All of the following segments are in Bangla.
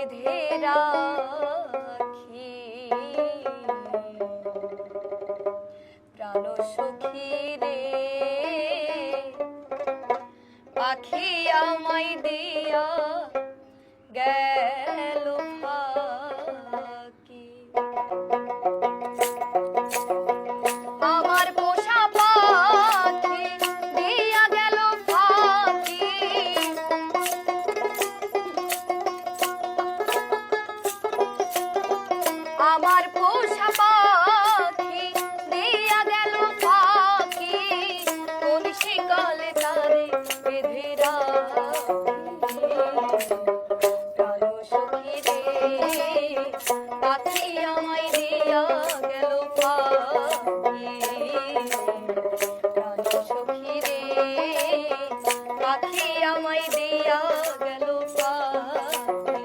বেঁধে রাখি প্রাণ সখী রে পাখি আমায় দিয়া গেল ফাঁকি আমার পোষা পাখি দিয়া গেল ফাঁকি আমার পোষা পাখি দিয়া গেল ফাঁকি কোন শিকলে তারে বেঁধে রাখি প্রাণ সখী রে পাখি আমায় দিয়া গেল ফাঁকি প্রাণ সখী রে পাখি আমায় দিয়া গেল ফাঁকি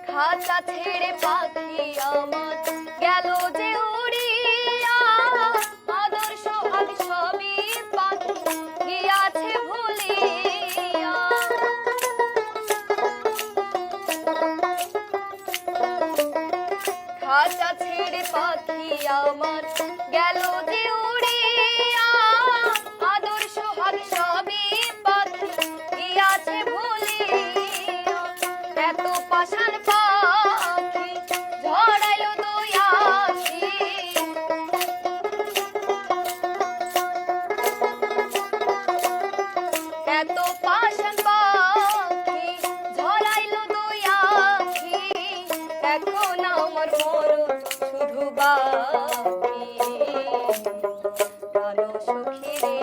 খাঁচা ছেড়ে পাখি আমার গেল যে উড়িয়া আদর সোহাগ সবই পাখি গিয়াছে ভুলিয়া খাঁচা ছেড়ে পাখি আমার গেল যে উড়িয়া আদর সোহাগ সবই পাখি গিয়াছে ভুলিয়া এত পাষাণ পাখি ঝড়াইলো দুই আখি এত পাষাণ পাখি ঝড়াইলো দুই আখি এখন আমার মরণ শুধু বাকি প্রাণ সখী রে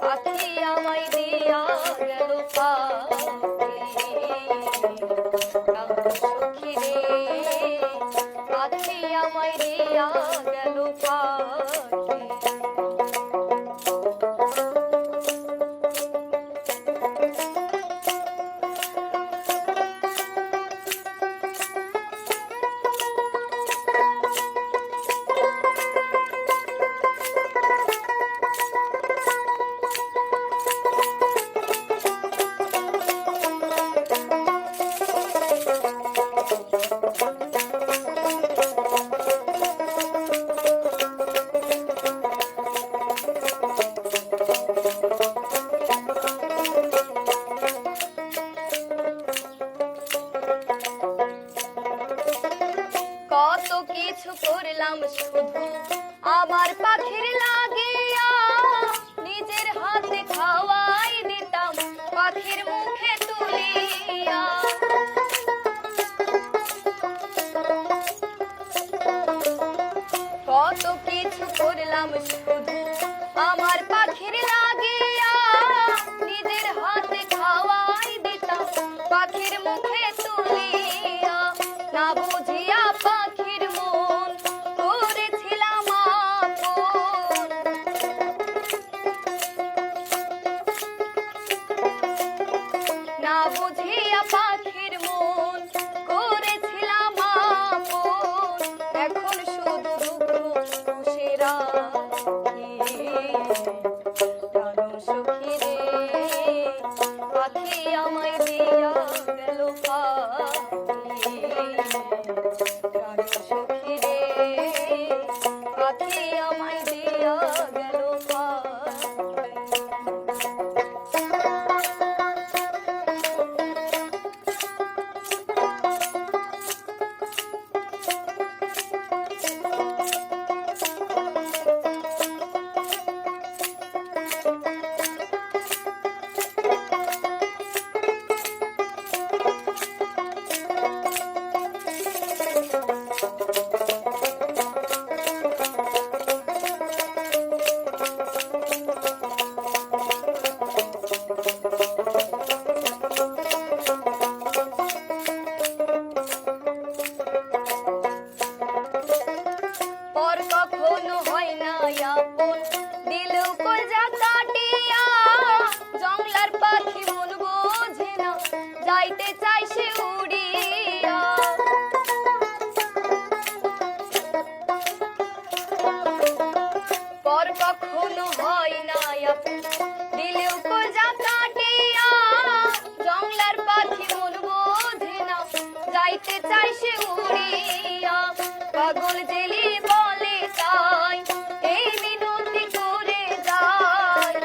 পাখি আমায় দিয়া গেল ফাঁকি প্রাণ সখী রে পাখি আমায় দিয়া গেল ফাঁকি কত কিছু করলাম শুধু আমার পাখির লাগিয়া নিজের হাতে খাওয়াই দিতাম পাখির মুখে তুলিয়া কত কিছু করলাম শুধু আমার পাখির লাগিয়া নিজের হাতে খাওয়াই দিতাম পাখির মুখে তুলিয়া না বুঝিয়া পাখির মন করেছিলাম আপন না বুঝিয়া পাখির মন করেছিলাম আপন এখন শুধু দুঃখ খুশি রাখি প্রাণ সখী রে পাখি আমায় দিয়া গেল ফাঁকি প্রাণ সখী রে পাখি আমায় দিয়া গেল ফাঁকি পর কখনো হয় না আপন, দিলেও কলজা কাটিয়া, জংলার পাখি মন বোঝে না, যাইতে চাই সে উড়িয়া। পর কখনো হয় না আপন, দিলেও কলজা কাটিয়া, জংলার পাখি মন বোঝে না, যাইতে চাই সে উড়িয়া। পাগল জেলে বলে তাই এই মিনতি করে যায়।